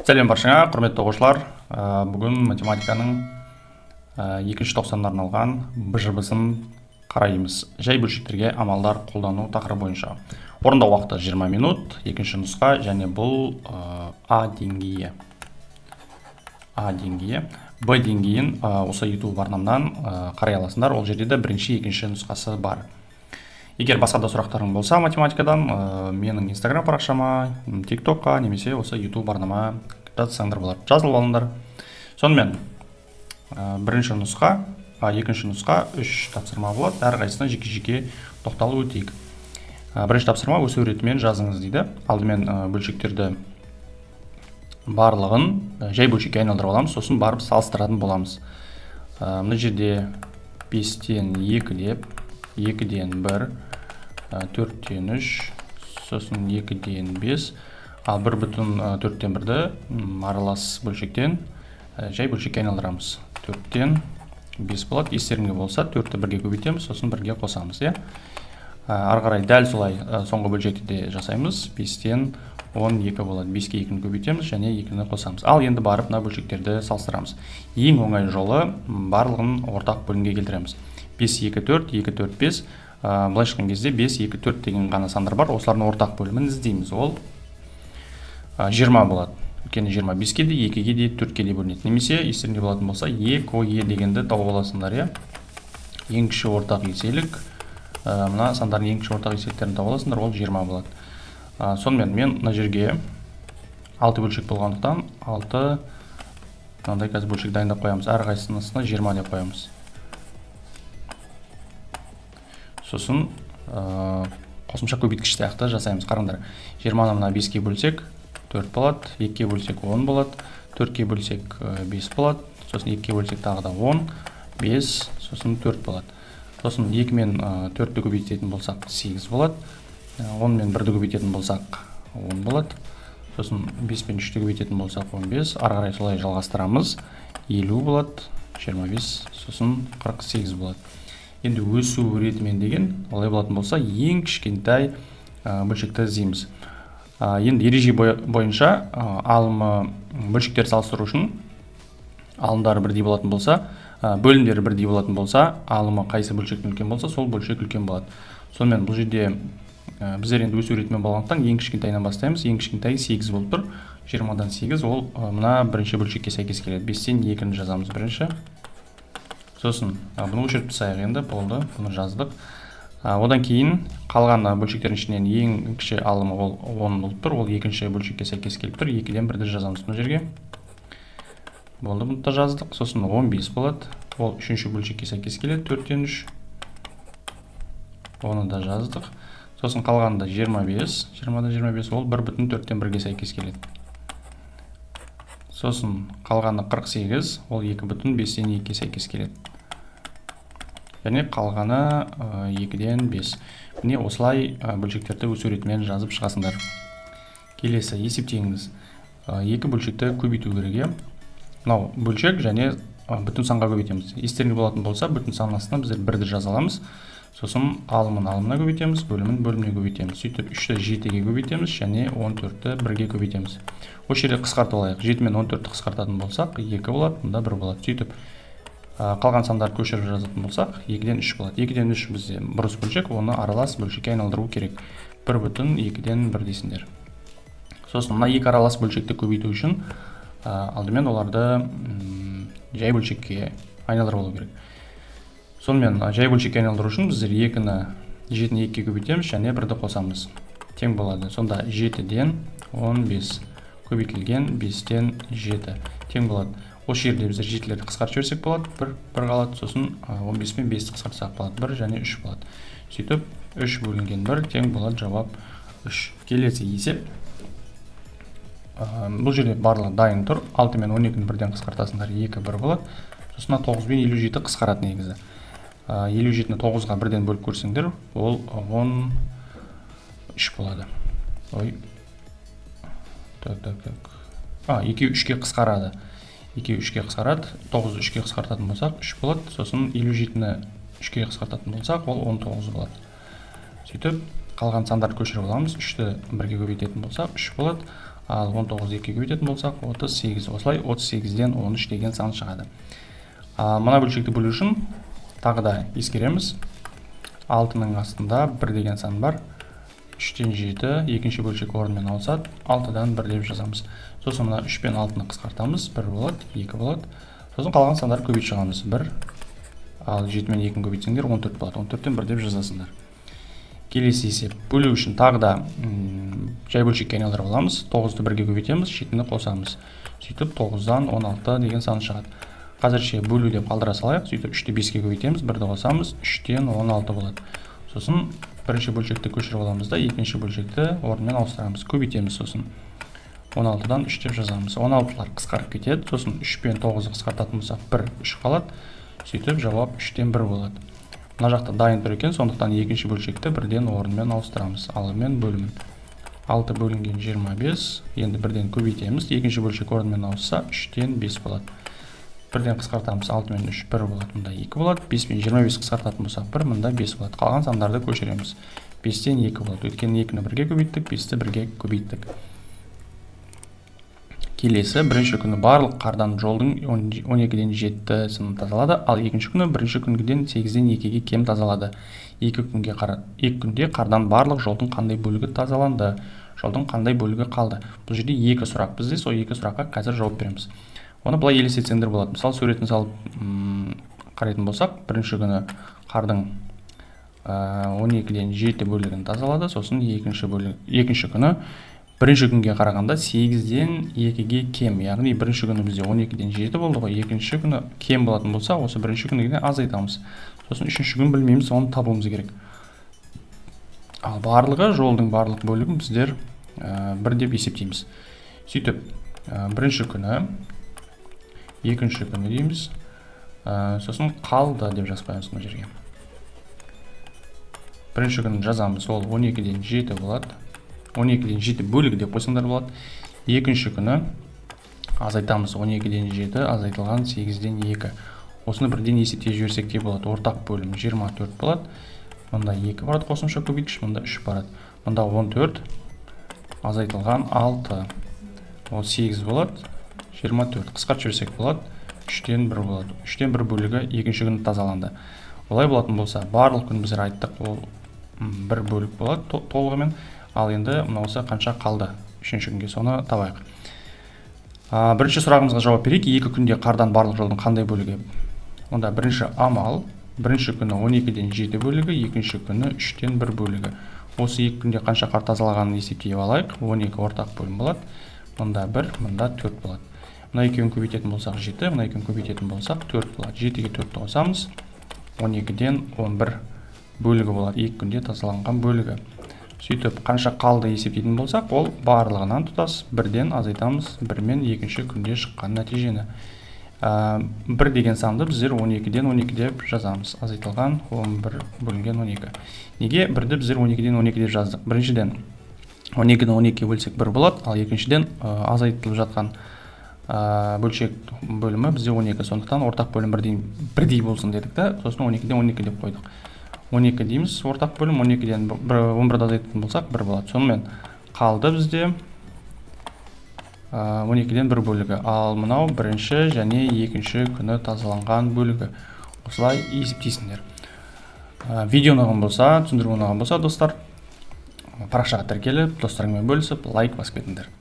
Сәлем баршаңа, құрметті оқушылар. Бүгін математиканың екінші тоқсанына арналған БЖБ-сын қараймыз. Жай бөлшектерге амалдар қолдану тақырыбы бойынша. Орындау уақыты 20 минут, екінші нұсқа, және бұл А деңгейі. Б деңгейін осы YouTube арнамнан қарай аласыңдар. Ол жерде де бірінші, екінші нұсқасы бар. Егер басқа да сұрақтарың болса математикадан, менің Instagram парақшама, TikTokқа немесе осы YouTube арнама жазсаңдар болады. Жазылып алыңдар. Сонымен бірінші нұсқа, екінші нұсқа 3 тапсырма болады. Әрқайсысына жеке-жеке тоқталып өтейік. Бірінші тапсырма өсу ретімен жазыңыз дейді. Алдымен бөлшектерді барлығын жай бөлшекке айналдырып аламыз, сосын барып салыстыратын боламыз. Мына жерде 5-тен 2 деп, 2-ден 1, 4-тен 3, сосын 2-ден 5, ал 1,4-тен 1-ді аралас бөлшектен жай бөлшекке айналдырамыз. 4-тен 5 болады. Естеріңде болса, 4-ті 1-ге көбейтеміз, сосын 1-ге қосамыз. Ары қарай дәл солай соңғы бөлшекті де жасаймыз. 5-тен 12 болады. 5-ке 2-ні көбейтеміз және 2-ні қосамыз. Ал енді барып мына бөлшектерді салыстырамыз. Ең оңай жолы барлығын ортақ бөлімге келтіреміз. 5, 2, 4, 2, 4, 5. Былай шыққан кезде 5, 2, 4 деген ғана сандар бар. Осылардың ортақ бөлімін іздейміз. Ол 20 болады. Өйткені 25-ке де, 2-ге де, 4-ке де бөлінеді. Немесе естеріңде болатын болса, Е дегенді тауып аласыңдар. Ең кіші ортақ еселік. Мына сандардың ең кіші ортақ еселіктерін тауып аласыңдар, ол 20 болады. Сонымен мен мына жерге 6 бөлшек болғандықтан 6 мынандай қазір бөлшек дайындап қоямыз. Әрқайсысына 20 деп қоямыз. Сосын қосымша көбейткіш сияқты жасаймыз. Қараңдар. 20-ны мына 5-ке бөлсек 4 болады, 2-ке бөлсек 10 болады, 4-ке бөлсек 5 болады, сосын 2-ке бөлсек тағы да 10, 5, сосын 4 болады. Сосын 2 мен 4-ті көбейтетін болсақ 8 болады, 10 мен 1-ді көбейтетін болсақ 10 болады, сосын 5 мен 3-ті көбейтетін болсақ 15, ары қарай солай жалғастырамыз, 50 болады, 25, сосын 48 болады. Енді өсу ретімен деген олай болатын болса, ең кішкентай бөлшекті іздейміз. Енді ереже бойынша алымы бөлшектер салыстыру үшін алымдары бірдей болатын болса, бөлімдері бірдей болатын болса, алымы қайсы бөлшектен үлкен болса, сол бөлшек үлкен болады. Сонымен бұл жерде біздер енді өсу ретімен болғандықтан ең кішкентайынан бастаймыз. Ең кішкентай 8 болып тұр. 20-дан 8 ол мына бірінші бөлшекке сәйкес келеді. 5-тен 2-ні жазамыз бірінші. Сосын бұны өшіріп тастайық енді, болды, бұны жаздық. Одан кейін қалған бөлшектердің ішінен ең кіші алымы ол 10 болып тұр. Ол екінші бөлшекке сәйкес келіп тұр. 2-ден 1-ді жазамыз бұл жерге. Болды, бұны да жаздық. Сосын 15 болады. Ол үшінші бөлшекке сәйкес келеді. 4-тен 3. Оны да жаздық. Сосын қалғанда 25. 20-да 25 ол 1,4-тен 1-ге сәйкес келеді. Сосын қалғаны 48. Ол 2,5-тен 2-ге сәйкес келеді. Және қалғаны 2-ден 5. Міне осылай бөлшектерді өсу ретімен жазып шығасыңдар. Келесі есептеңіз. 2 бөлшекті көбейту керек. Мынау бөлшек және бүтін санға көбейтеміз. Естеріңде болатын болса, бүтін сан астына біздер 1-ді жаза аламыз. Сосын алымын алымына көбейтеміз, бөлімін бөліміне көбейтеміз. Сөйтіп 3-ті 7-ге көбейтеміз және 14-ті 1-ге көбейтеміз. Осы жерде қысқартып алайық. 7 мен 14-ті қысқартатын болсақ, 2 болады, мұнда 1 болады. Сөйтіп қалған сандар көшіріп жазатын болсақ, 2-ден 3 болады. 2-ден 3 бізде бұрыс бөлшек, оны аралас бөлшекке айналдыру керек. 1,2-ден 1 дейсіңдер. Сосын мына 2 аралас бөлшекті көбейту үшін алдымен оларды жай бөлшекке айналдырып алу керек. Сонымен жай бөлшекке айналдыру үшін біздер 2-ні 7-ні 2-ге көбейтеміз және 1-ді қосамыз. Тең болады. Сонда 7-ден 15 көбейтілген 5-тен 7 тең болады. Осы жерде біздер 7-лерді қысқартып жіберсек болады, 1 қалады, сосын 15 мен 5-ті қысқартсақ болады, 1 және 3 болады. Сөйтіп 3 бөлінген 1 тең болады, жауап 3. Келесі есеп. Бұл жерде барлығы дайын тұр. 6 мен 12-ні 1-ден қысқартасыңдар, 2, 1 болады. Сосын 9 мен 57 қысқарады негізі. 57-ні 9-ға 1-ден бөліп көрсеңдер, ол 13 болады. Ой. 2 3-ке қысқарады. 2 3-ке қысқарады. 9-ды 3-ке қысқартатын болсақ 3 болады. Сосын 57-ні 3-ке қысқартатын болсақ, ол 19 болады. Сөйтіп қалған сандарды көшіріп аламыз. 3-ті 1-ге көбейтетін болсақ 3 болады. Ал 19 2-ге көбейтетін болсақ 38. Осылай 38-ден 13 деген сан шығады. Мына бөлшекті бөлу үшін тағы да ескереміз. 6-ның астында 1 деген сан бар. 3-тен 7 екінші бөлшек орнымен ауысады. 6-дан 1 деп жазамыз. Сосын мына 3 пен 6-ны қысқартамыз. 1 болады, 2 болады. Сосын қалған сандарды көбейтіп шығамыз. 1. Ал 7 мен 2-ні көбейтсеңдер 14 болады. 14-тен 1 деп жазасыңдар. Келесі есеп. Бөлу үшін тағы да жай бөлшекке айналдырып аламыз. 9-ды 1-ге көбейтеміз, 7-ні қосамыз. Сөйтіп 9-дан 16 деген сан шығады. Қазірше бөлу деп қалдыра салайық. Сөйтіп 3-ті 5-ге көбейтеміз, 1-ді қосамыз, 3-тен 16 болады. Сосын бірінші бөлшекті көшіріп аламыз да, екінші бөлшекті орнымен ауыстырамыз, көбейтеміз. Сосын 16-дан 3 деп жазамыз. 16-лар қысқарып кетеді. Сосын 3 пен 9-ды қысқартатын болсақ 1, 3 қалады. Сөйтіп жауап 3-тен 1 болады. Мына жақта дайын тұр екен, сондықтан екінші бөлшекті 1-ден орнымен ауыстырамыз. Алдымен бөлімін. 6 бөлінген 25. Енді 1-ден көбейтеміз. Екінші бөлшек орнымен ауысса 3-тен 5 болады. 1-ден қысқартамыз. 6 мен 3 1 болады. Мұнда 2 болады. 5 мен 25 қысқартатын болсақ 1, мұнда 5 болады. Қалған сандарды көшіреміз. 5-тен 2 болады. Өйткені 2-ні 1-ге көбейттік, 5-ті 1-ге көбейттік. Келесі, бірінші күні барлық қардан жолдың 12-ден 7-сін тазалады, ал екінші күні бірінші күнгіден 8-ден 2-ге кем тазалады. Екі күнде қардан барлық жолдың қандай бөлігі тазаланды, жолдың қандай бөлігі қалды. Бұл жерде екі сұрақ. Бізде сол екі сұраққа қазір жауап береміз. Оны былай елестетсеңдер болады. Мысалы, суретін салып қарайтын болсақ, бірінші күні қардың 12-ден 7 бөлігін тазалады, сосын екінші күні бірінші күнге қарағанда 8-ден 2-ге кем, яғни бірінші күні бізде 12-ден 7 болды ғой, екінші күні кем болатын болса, осы бірінші күнге азайтамыз. Сосын үшінші күн білмейміз, оны табуымыз керек. Ал барлығы, жолдың барлық бөлігін біздер 1 деп есептейміз. Сөйтіп, бірінші күні, екінші күні дейміз, сосын қалды деп жазып қоямыз мына жерге. Бірінші күні жазамыз, ол 12-ден 7 болады. 12-ден 7 бөлігі деп қойсаңдар болады. Екінші күні азайтамыз. 12-ден 7 азайтылған 8-ден 2. Осыны бірден есептей жіберсек те болады. Ортақ бөлім 24 болады. Мұнда 2 барады, қосымша көбейткіш, мұнда 3 барады. Мұнда 14 азайтылған 6. Ол 8 болады. 24 қысқартып жіберсек болады. 3-тен 1 болады. 3-тен 1 бөлігі екінші күні тазаланды. Олай болатын болса, барлық күн біздер айттық, ол 1 бөлік болады толығымен. Ал енді мынаусы қанша қалды үшінші күнге, соны табайық. Бірінші сұрағымызға жауап берейік. Екі күнде қардан барлық жолдың қандай бөлігі? Онда бірінші амал, бірінші күні 12-ден 7 бөлігі, екінші күні 3-тен 1 бөлігі. Осы екі күнде қанша қар тазалағанын есептей алайық. 12 ортақ бөлім болады. Мұнда 1, мұнда 4 болады. Мына екеуін көбейтетін болсақ 7, мына екеуін көбейтетін болсақ 4 болады. 7-ге 4-ті қосамыз. 12-ден 11 бөлігі болады. Екі күнде тазаланған бөлігі. Сөйтіп, қанша қалды есептейтін болсақ, ол барлығынан тұтас 1-ден азайтамыз, 1 мен екінші күнде шыққан нәтижені. 1 деген санды біздер 12-ден 12 деп жазамыз. Азайтылған 11 бөлінген 12. Неге 1-ді біздер 12-ден 12 деп жаздық? Біріншіден 12-ні 12-ге бөлсек 1 болады, ал екіншіден азайтылып жатқан бөлшек бөлімі бізде 12. Сондықтан ортақ бөлім бірдей болсын дедік та, сосын 12-ден 12 деп қойдық. 12 дейміз, ортақ бөлім 12-ден 11-ді азайтатын болсақ 1 болады. Сонымен қалды бізде 12-ден 1 бөлігі. Ал мынау бірінші және екінші күні тазаланған бөлігі. Осылай есептейсіңдер. Видео ұнаған болса, түсіндіру ұнаған болса, достар, парақшаға тіркеліп, достарыңмен бөлісіп, лайк басып кетіңдер.